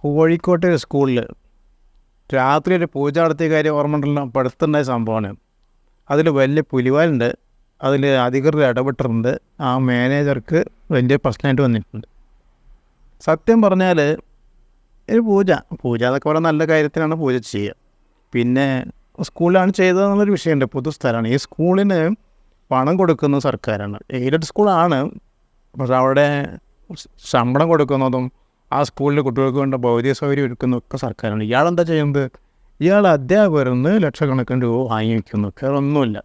കോഴിക്കോട്ടെ ഒരു സ്കൂളിൽ രാത്രി ഒരു പൂജ നടത്തിയ കാര്യം ഓർമ്മ ഉണ്ടല്ലോ. പഠിത്തമുണ്ടായ സംഭവമാണ്. അതിൽ വലിയ പുലിവാലുണ്ട്. അതിൽ അധികൃതർ ഇടപെട്ടിട്ടുണ്ട്. ആ മാനേജർക്ക് വലിയ പ്രശ്നമായിട്ട് വന്നിട്ടുണ്ട്. സത്യം പറഞ്ഞാൽ ഒരു പൂജ എന്നൊക്കെ പറഞ്ഞാൽ നല്ല കാര്യത്തിനാണ് പൂജ ചെയ്യുക. പിന്നെ സ്കൂളിലാണ് ചെയ്തതെന്നുള്ളൊരു വിഷയമുണ്ട്. പൊതുസ്ഥലമാണ്. ഈ സ്കൂളിന് പണം കൊടുക്കുന്നത് സർക്കാരാണ്. എയ്ഡഡ് സ്കൂളാണ്, പക്ഷെ അവിടെ ശമ്പളം കൊടുക്കുന്നതും ആ സ്കൂളിൽ കുട്ടികൾക്ക് വേണ്ട ഭൗതിക സൗകര്യം ഒരുക്കുന്നതൊക്കെ സർക്കാരാണ്. ഇയാളെന്താ ചെയ്യുന്നത്? ഇയാൾ അധ്യാപകരിൽ നിന്ന് ലക്ഷക്കണക്കിന് രൂപ വാങ്ങി വയ്ക്കുന്നു. ഒന്നുമില്ല.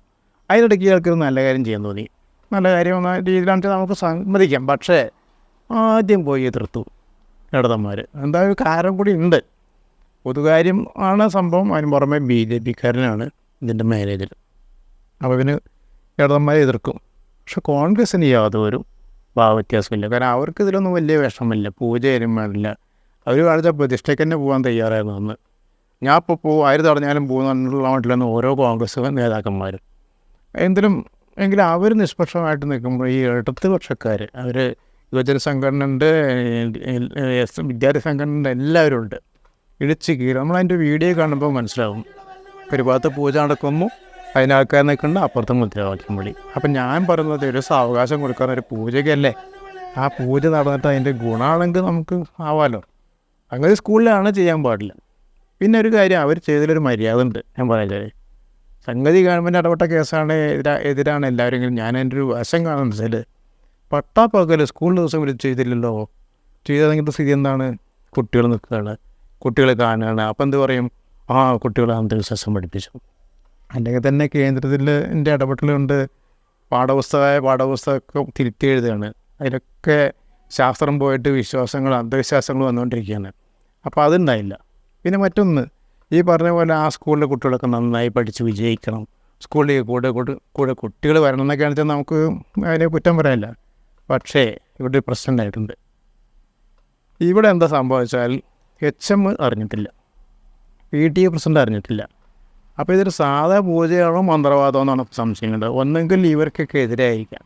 അതിനിടയ്ക്ക് ഇയാൾക്ക് നല്ല കാര്യം ചെയ്യാൻ തോന്നി. നല്ല കാര്യം എന്ന രീതിയിലാണെങ്കിൽ നമുക്ക് സമ്മതിക്കാം. പക്ഷേ ആദ്യം പോയി എതിർത്തു ഇടതന്മാർ. എന്താ ഒരു കാരണം കൂടി ഉണ്ട്. പൊതുകാര്യം ആണ് സംഭവം. അതിന് പുറമെ BJP-കാരനാണ് ഇതിൻ്റെ മാനേജർ. അപ്പോൾ പിന്നെ ഇടതന്മാരെ എതിർക്കും. പക്ഷെ കോൺഗ്രസ്സിന് യാതൊരു വ്യത്യാസമില്ല. കാരണം അവർക്ക് ഇതിലൊന്നും വലിയ വിഷമമില്ല. പൂജ വരുമ്പോഴില്ല. അവർ കാണിച്ച പ്രതിഷ്ഠയ്ക്ക് തന്നെ പോകാൻ തയ്യാറായിരുന്നു അന്ന്. ഞാൻ ഇപ്പോൾ ആര് തടഞ്ഞാലും പോകുന്നുള്ള മട്ടിലെന്ന് ഓരോ കോൺഗ്രസ് നേതാക്കന്മാരും എങ്കിലും അവർ നിഷ്പക്ഷമായിട്ട് നിൽക്കുമ്പോൾ ഈ ഇടതുപക്ഷക്കാർ, അവർ യുവജന സംഘടന ഉണ്ട്, വിദ്യാർത്ഥി സംഘടന ഉണ്ട്, എല്ലാവരും ഉണ്ട്. ഇടിച്ച് കീറി നമ്മളതിൻ്റെ വീഡിയോ കാണുമ്പോൾ മനസ്സിലാവും. ഒരു ഭാഗത്ത് പൂജ നടക്കുന്നു, അതിനാൾക്കാർ നിൽക്കുന്നുണ്ട്, അപ്പുറത്ത് മുദ്രാവാക്യം വിളി. അപ്പം ഞാൻ പറയുന്നത് ഒരു സാവകാശം കൊടുക്കാൻ ഒരു പൂജയ്ക്കല്ലേ. ആ പൂജ നടന്നിട്ട് അതിൻ്റെ ഗുണമാണെങ്കിൽ നമുക്ക് ആവാമല്ലോ. അങ്ങനെ സ്കൂളിലാണ് ചെയ്യാൻ പാടില്ല. പിന്നെ ഒരു കാര്യം, അവർ ചെയ്തതിലൊരു മര്യാദ ഉണ്ട്. ഞാൻ പറയാൻ സംഗതി ഗവൺമെൻറ് ഇടപെട്ട കേസാണ്, എതിരാണ് എല്ലാവരും. ഞാൻ എൻ്റെ ഒരു വശം കാണുന്ന വെച്ചാൽ പട്ടാപ്പകൽ സ്കൂൾ ദിവസം ഇവർ ചെയ്തില്ലല്ലോ. ചെയ്തതെങ്കിലത്തെ സ്ഥിതി എന്താണ്? കുട്ടികൾ നിൽക്കുകയാണ്, കുട്ടികൾ കാണുകയാണ്. അപ്പം എന്ത് പറയും? കുട്ടികളെ അന്ധവിശ്വാസം പഠിപ്പിച്ചു. അല്ലെങ്കിൽ തന്നെ കേന്ദ്രത്തിൽ എൻ്റെ ഇടപെടലുണ്ട്. പാഠപുസ്തകമൊക്കെ തിരുത്തി എഴുതുകയാണ്. അതിലൊക്കെ ശാസ്ത്രം പോയിട്ട് വിശ്വാസങ്ങൾ, അന്ധവിശ്വാസങ്ങൾ വന്നുകൊണ്ടിരിക്കുകയാണ്. അപ്പോൾ അതുണ്ടായില്ല. പിന്നെ മറ്റൊന്ന്, ഈ പറഞ്ഞ പോലെ ആ സ്കൂളിലെ കുട്ടികളൊക്കെ നന്നായി പഠിച്ച് വിജയിക്കണം, സ്കൂളിൽ കൂടെ കുട്ടികൾ വരണം എന്നൊക്കെയാണെന്ന് വെച്ചാൽ നമുക്ക് അതിനെ കുറ്റം പറയാനില്ല. പക്ഷേ ഇവിടെ പ്രശ്നം ഉണ്ടായിട്ടുണ്ട്. ഇവിടെ എന്താ സംഭവിച്ചാൽ HM അറിഞ്ഞിട്ടില്ല, PTA പ്രസിഡൻ്റ് അറിഞ്ഞിട്ടില്ല. അപ്പോൾ ഇതൊരു സാധാ പൂജയാണോ മന്ത്രവാദമോ എന്നാണ് സംശയമുണ്ട്. ഒന്നെങ്കിൽ ഇവർക്കൊക്കെ എതിരായിരിക്കാം.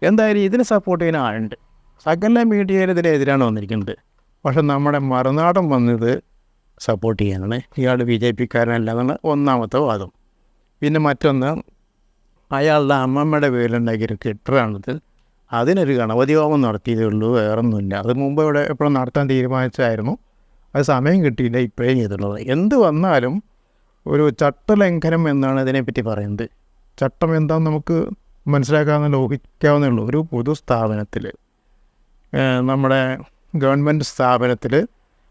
എന്തായാലും ഇതിന് സപ്പോർട്ട് ചെയ്യുന്ന ആളുണ്ട്. സകല മീഡിയയിൽ ഇതിനെതിരാണ് വന്നിരിക്കുന്നത്. പക്ഷെ നമ്മുടെ മറുനാടൻ വന്നത് സപ്പോർട്ട് ചെയ്യാനാണ്. ഇയാൾ BJP-കാരനല്ല എന്നാണ് ഒന്നാമത്തെ വാദം. പിന്നെ മറ്റൊന്ന്, അയാളുടെ അമ്മമ്മയുടെ പേരിലുണ്ടാക്കിയൊരു കെട്ടറാണിത്. അതിനൊരു ഗണപതി ഹോമം നടത്തിയതേ ഉള്ളൂ, വേറൊന്നുമില്ല. അത് മുമ്പ് ഇവിടെ എപ്പോഴും നടത്താൻ തീരുമാനിച്ചായിരുന്നു. അത് സമയം കിട്ടിയില്ല, ഇപ്പോഴേ ചെയ്തിട്ടുള്ളത്. എന്ത് വന്നാലും ഒരു ചട്ടലംഘനം എന്നാണ് ഇതിനെപ്പറ്റി പറയുന്നത്. ചട്ടം എന്താണെന്ന് നമുക്ക് മനസ്സിലാക്കാവുന്ന ഊഹിക്കാവുന്നേ ഉള്ളൂ. ഒരു പൊതുസ്ഥാപനത്തിൽ, നമ്മുടെ ഗവൺമെൻറ് സ്ഥാപനത്തിൽ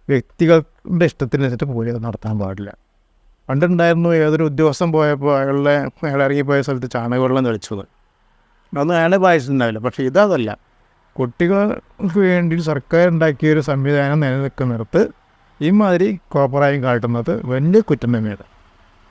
വ്യക്തികളുടെ ഇഷ്ടത്തിനനുസരിച്ച് പൂജ നടത്താൻ പാടില്ല. പണ്ടുണ്ടായിരുന്നു, ഏതൊരു ഉദ്യോഗസ്ഥൻ പോയപ്പോൾ അയാൾ ഇറങ്ങിപ്പോയ സ്ഥലത്ത് ചാണകവെള്ളം തെളിച്ചത്. അതൊന്നും അയാളെ ബാധിച്ചിട്ടുണ്ടാവില്ല. പക്ഷേ ഇതല്ല. കുട്ടികൾക്ക് വേണ്ടി സർക്കാർ ഉണ്ടാക്കിയൊരു സംവിധാനം നിലനിൽക്കുന്നിടത്ത് ഇമാതിരി കോപ്പറായും കാട്ടുന്നത് വലിയ കുറ്റം തന്നെയാണ്.